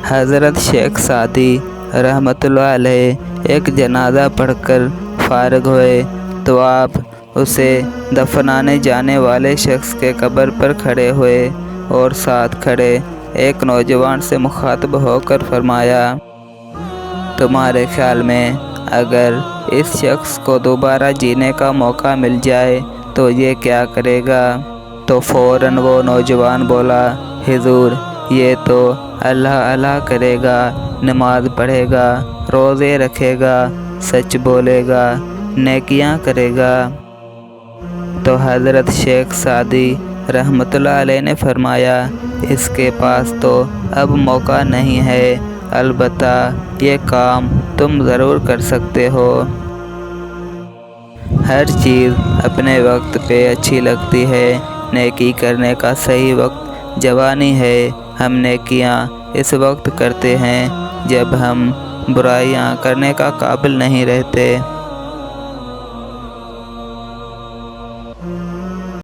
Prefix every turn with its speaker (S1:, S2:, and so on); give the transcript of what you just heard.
S1: حضرت شیخ سعدی رحمۃ اللہ علیہ ایک جنازہ پڑھ کر فارغ ہوئے تو آپ اسے دفنانے جانے والے شخص کے قبر پر کھڑے ہوئے اور ساتھ کھڑے ایک نوجوان سے مخاطب ہو کر فرمایا، تمہارے خیال میں اگر اس شخص کو دوبارہ جینے کا موقع مل جائے تو یہ کیا کرے گا؟ تو فوراً وہ نوجوان بولا، حضور یہ تو اللہ اللہ کرے گا، نماز پڑھے گا، روزے رکھے گا، سچ بولے گا، نیکیاں کرے گا۔ تو حضرت شیخ سعدی رحمۃ اللہ علیہ نے فرمایا، اس کے پاس تو اب موقع نہیں ہے، البتہ یہ کام تم ضرور کر سکتے ہو۔ ہر چیز اپنے وقت پہ اچھی لگتی ہے، نیکی کرنے کا صحیح وقت جوانی ہے۔ ہم نیکیاں اس وقت کرتے ہیں جب ہم برائیاں کرنے کا قابل نہیں رہتے۔